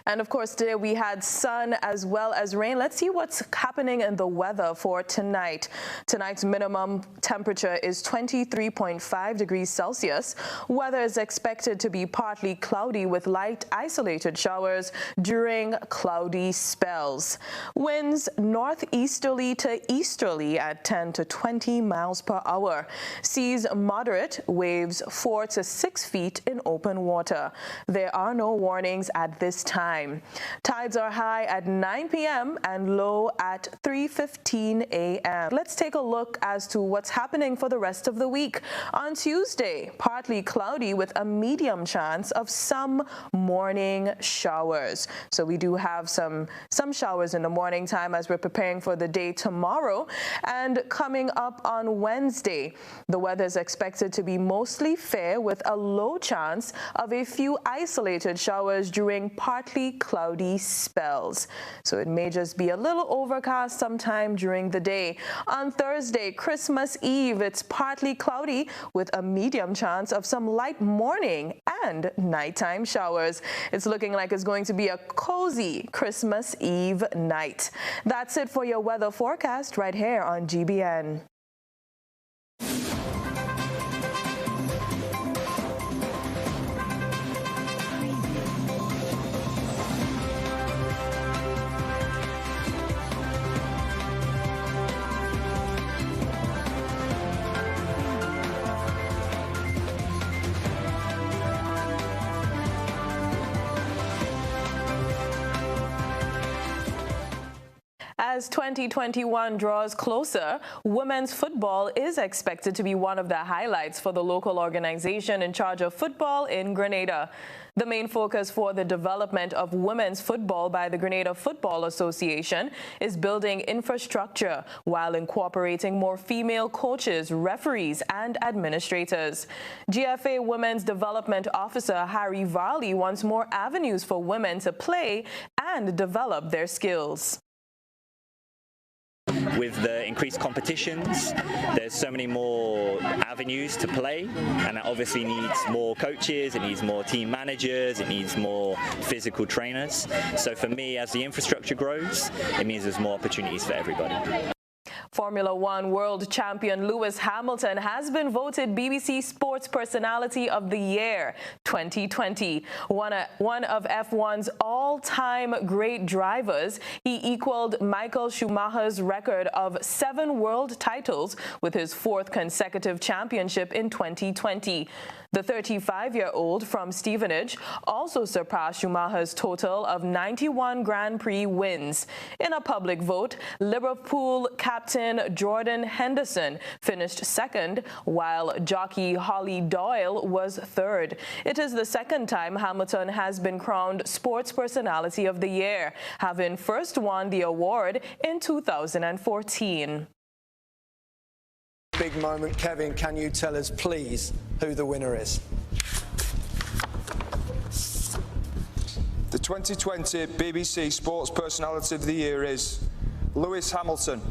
And of course, today we had sun as well as rain. Let's see what's happening in the weather for tonight. Tonight's minimum temperature is 23.5 degrees Celsius. Weather is expected to be partly cloudy with light isolated showers during cloudy spells. Winds northeasterly to easterly at 10 to 20 miles per hour. Seas moderate, waves 4 to 6 feet in open water. There are no warnings at this time. Tides are high at 9 p.m. and low at 3:15 a.m. Let's take a look as to what's happening for the rest of the week. On Tuesday, partly cloudy with a medium chance of some morning showers. So we do have some showers in the morning time as we're preparing for the day tomorrow. And coming up on Wednesday, the weather is expected to be mostly fair with a low chance of a few isolated showers during partly cloudy spells. So it may just be a little overcast sometime during the day. On Thursday, Christmas Eve, it's partly cloudy with a medium chance of some light morning and nighttime showers. It's looking like it's going to be a cozy Christmas Eve night. That's it for your weather forecast right here on GBN. As 2021 draws closer, women's football is expected to be one of the highlights for the local organization in charge of football in Grenada. The main focus for the development of women's football by the Grenada Football Association is building infrastructure while incorporating more female coaches, referees, and administrators. GFA Women's Development Officer Harry Varley wants more avenues for women to play and develop their skills. With the increased competitions, there's so many more avenues to play, and that obviously needs more coaches, it needs more team managers, it needs more physical trainers. So for me, as the infrastructure grows, it means there's more opportunities for everybody. Formula One world champion Lewis Hamilton has been voted BBC Sports Personality of the Year 2020. One of F1's all-time great drivers, he equaled Michael Schumacher's record of 7 world titles with his 4th consecutive championship in 2020. The 35-year-old from Stevenage also surpassed Schumacher's total of 91 Grand Prix wins. In a public vote, Liverpool captain Jordan Henderson finished 2nd, while jockey Holly Doyle was 3rd. It is the 2nd time Hamilton has been crowned Sports Personality of the Year, having first won the award in 2014. Big moment. Kevin, can you tell us, please, who the winner is? The 2020 BBC Sports Personality of the Year is Lewis Hamilton.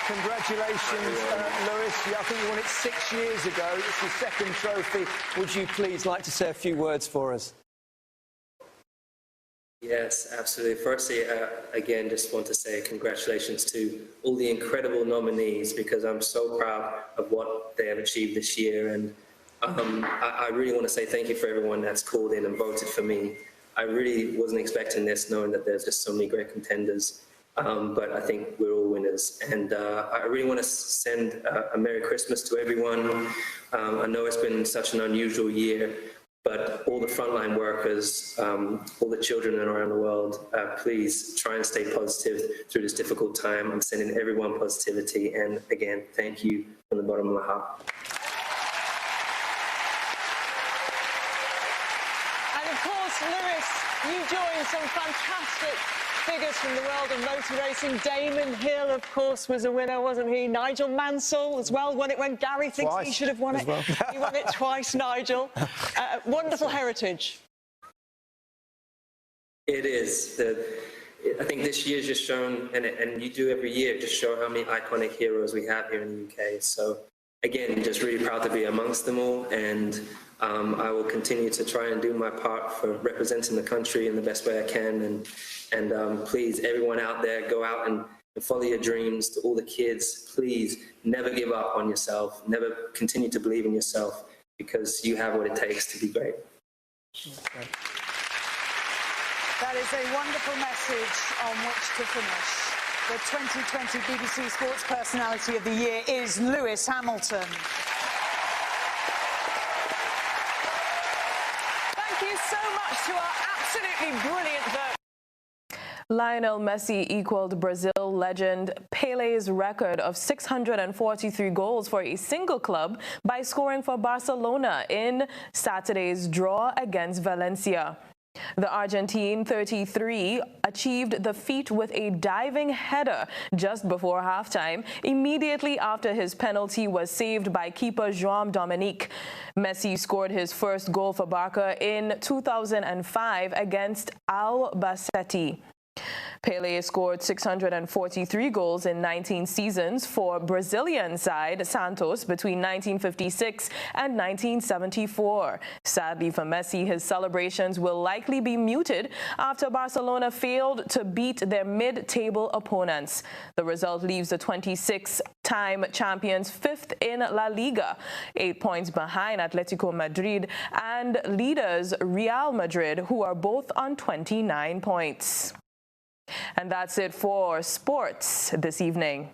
Congratulations, Lewis. I think you won it 6 years ago. It's your 2nd trophy. Would you please like to say a few words for us? Yes, absolutely. Firstly, again, just want to say congratulations to all the incredible nominees, because I'm so proud of what they have achieved this year. And I really want to say thank you for everyone that's called in and voted for me. I really wasn't expecting this, knowing that there's just so many great contenders. But I think we're all winners. And I really want to send a Merry Christmas to everyone. I know it's been such an unusual year, but all the frontline workers, all the children around the world, please try and stay positive through this difficult time. I'm sending everyone positivity. And again, thank you from the bottom of my heart. And of course, Lewis, you joined some fantastic figures from the world of motor racing. Damon Hill, of course, was a winner, wasn't he? Nigel Mansell as well won it when Gary thinks he should have won it. Well. He won it twice, Nigel. Wonderful heritage. It is. I think this year's just shown, and you do every year, just show how many iconic heroes we have here in the UK. So, again, just really proud to be amongst them all, and I will continue to try and do my part for representing the country in the best way I can. And please, everyone out there, go out and follow your dreams. To all the kids, please never give up on yourself. Never continue to believe in yourself, because you have what it takes to be great. Okay. That is a wonderful message on which to finish. The 2020 BBC Sports Personality of the Year is Lewis Hamilton. Thank you so much to our absolutely brilliant vote. Lionel Messi equaled Brazil legend Pele's record of 643 goals for a single club by scoring for Barcelona in Saturday's draw against Valencia. The Argentine 33 achieved the feat with a diving header just before halftime, immediately after his penalty was saved by keeper João Dominique. Messi scored his first goal for Barca in 2005 against Albacete. Pele scored 643 goals in 19 seasons for Brazilian side Santos between 1956 and 1974. Sadly for Messi, his celebrations will likely be muted after Barcelona failed to beat their mid-table opponents. The result leaves the 26-time champions 5th in La Liga, 8 points behind Atletico Madrid and leaders Real Madrid, who are both on 29 points. And that's it for sports this evening.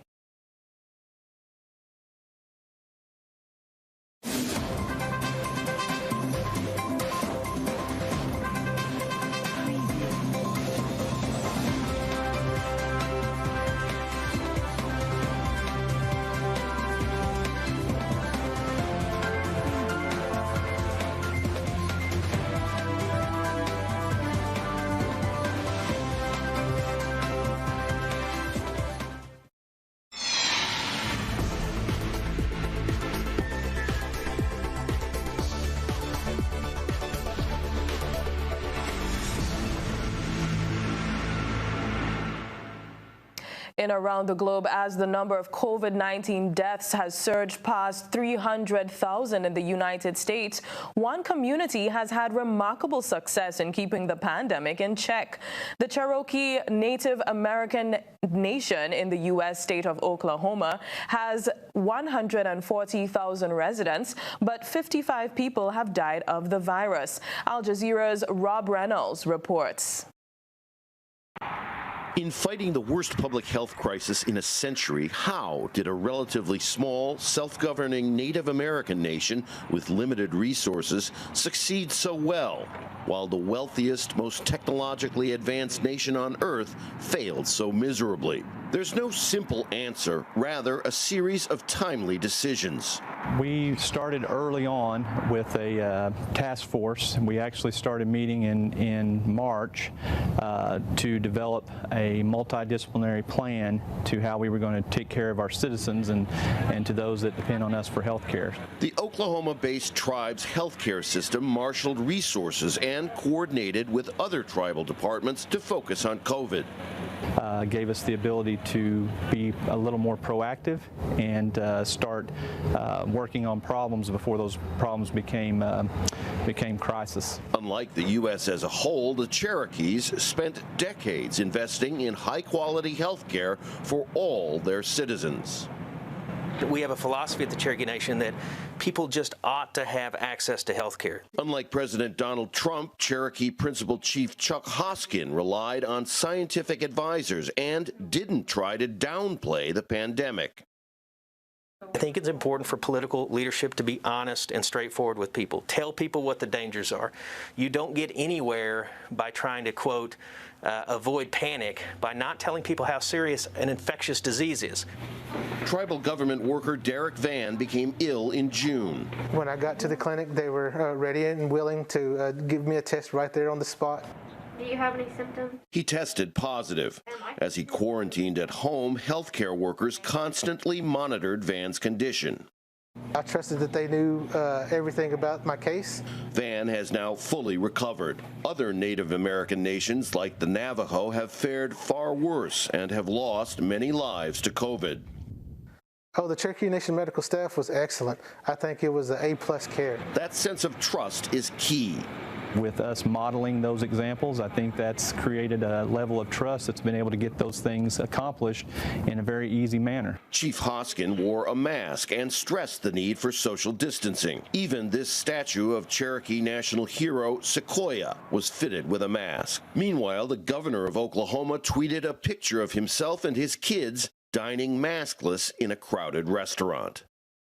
in around the globe as the number of COVID-19 deaths has surged past 300,000 in the United States. One community has had remarkable success in keeping the pandemic in check. The Cherokee Native American Nation in the U.S. state of Oklahoma has 140,000 residents, but 55 people have died of the virus. Al Jazeera's Rob Reynolds reports. In fighting the worst public health crisis in a century, how did a relatively small, self-governing Native American nation with limited resources succeed so well, while the wealthiest, most technologically advanced nation on Earth failed so miserably? There's no simple answer, rather a series of timely decisions. We started early on with a task force. We actually started meeting in March to develop a multidisciplinary plan to how we were going to take care of our citizens and to those that depend on us for health care. The Oklahoma-based tribe's healthcare system marshaled resources and coordinated with other tribal departments to focus on COVID. Gave us the ability to be a little more proactive and start working on problems before those problems became crisis. Unlike the U.S. as a whole, the Cherokees spent decades investing in high-quality health care for all their citizens. We have a philosophy at the Cherokee Nation that people just ought to have access to health care. Unlike President Donald Trump, Cherokee Principal Chief Chuck Hoskin relied on scientific advisors and didn't try to downplay the pandemic. I think it's important for political leadership to be honest and straightforward with people. Tell people what the dangers are. You don't get anywhere by trying to, quote, avoid panic by not telling people how serious an infectious disease is. Tribal government worker Derek Van became ill in June. When I got to the clinic, they were ready and willing to give me a test right there on the spot. Do you have any symptoms? He tested positive. As he quarantined at home, healthcare workers constantly monitored Van's condition. I trusted that they knew everything about my case. Van has now fully recovered. Other Native American nations like the Navajo have fared far worse and have lost many lives to COVID. Oh, the Cherokee Nation medical staff was excellent. I think it was an A+ care. That sense of trust is key. With us modeling those examples, I think that's created a level of trust that's been able to get those things accomplished in a very easy manner. Chief Hoskin wore a mask and stressed the need for social distancing. Even this statue of Cherokee national hero Sequoia was fitted with a mask. Meanwhile, the governor of Oklahoma tweeted a picture of himself and his kids dining maskless in a crowded restaurant.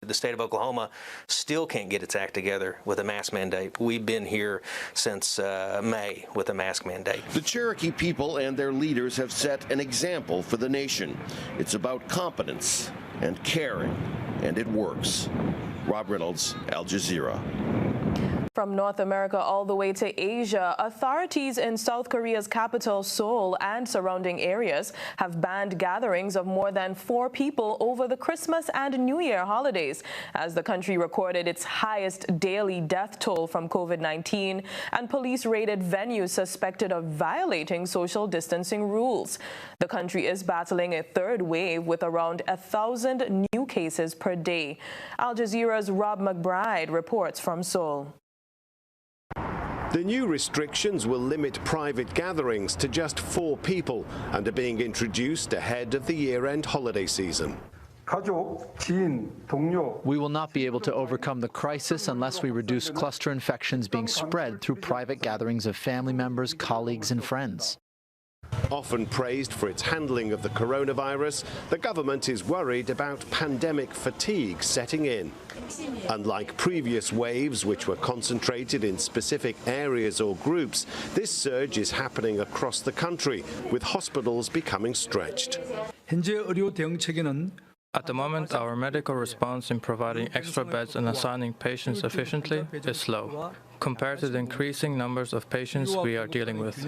The state of Oklahoma still can't get its act together with a mask mandate. We've been here since May with a mask mandate. The Cherokee people and their leaders have set an example for the nation. It's about competence and caring, and it works. Rob Reynolds, Al Jazeera. From North America all the way to Asia, authorities in South Korea's capital, Seoul, and surrounding areas have banned gatherings of more than 4 people over the Christmas and New Year holidays, as the country recorded its highest daily death toll from COVID-19, and police raided venues suspected of violating social distancing rules. The country is battling a third wave with around 1,000 new cases per day. Al Jazeera's Rob McBride reports from Seoul. The new restrictions will limit private gatherings to just 4 people and are being introduced ahead of the year-end holiday season. We will not be able to overcome the crisis unless we reduce cluster infections being spread through private gatherings of family members, colleagues, and friends. Often praised for its handling of the coronavirus, the government is worried about pandemic fatigue setting in. Unlike previous waves, which were concentrated in specific areas or groups, this surge is happening across the country, with hospitals becoming stretched. At the moment, our medical response in providing extra beds and assigning patients efficiently is slow. compared to the increasing numbers of patients we are dealing with.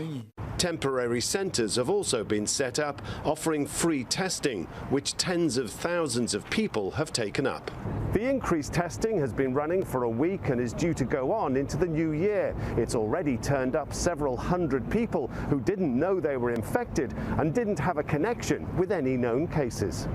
Temporary centres have also been set up offering free testing, which tens of thousands of people have taken up. The increased testing has been running for a week and is due to go on into the new year. It's already turned up several hundred people who didn't know they were infected and didn't have a connection with any known cases.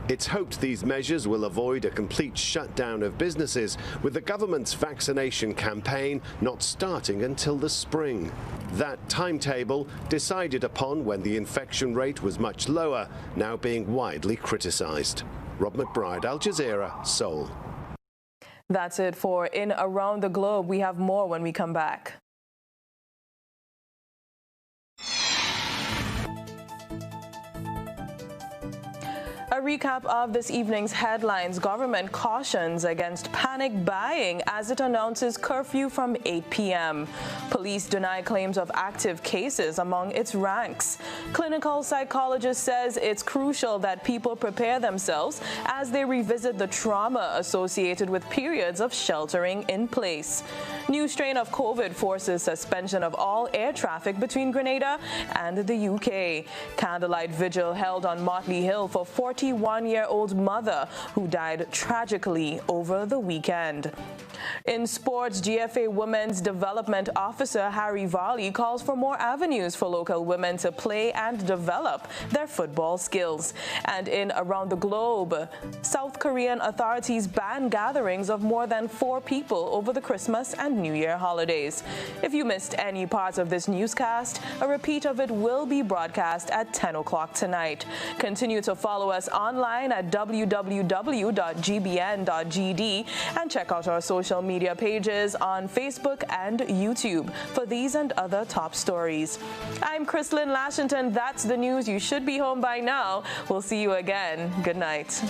It's hoped these measures will avoid a complete shutdown of businesses, with the government's vaccination campaign not starting until the spring. That timetable, decided upon when the infection rate was much lower, now being widely criticised. Rob McBride, Al Jazeera, Seoul. That's it for In Around the Globe. We have more when we come back. A recap of this evening's headlines. Government cautions against panic buying as it announces curfew from 8 p.m. Police deny claims of active cases among its ranks. Clinical psychologist says it's crucial that people prepare themselves as they revisit the trauma associated with periods of sheltering in place. New strain of COVID forces suspension of all air traffic between Grenada and the UK. Candlelight vigil held on Motley Hill for 41-year-old mother who died tragically over the weekend. In sports, GFA Women's Development Officer Harry Varley calls for more avenues for local women to play and develop their football skills. And in Around the Globe, South Korean authorities ban gatherings of more than 4 people over the Christmas and New Year holidays. If you missed any parts of this newscast, a repeat of it will be broadcast at 10 o'clock tonight. Continue to follow us online at www.gbn.gd and check out our social media pages on Facebook and YouTube for these and other top stories. I'm Chrislyn Lashington. That's the news. You should be home by now. We'll see you again. Good night.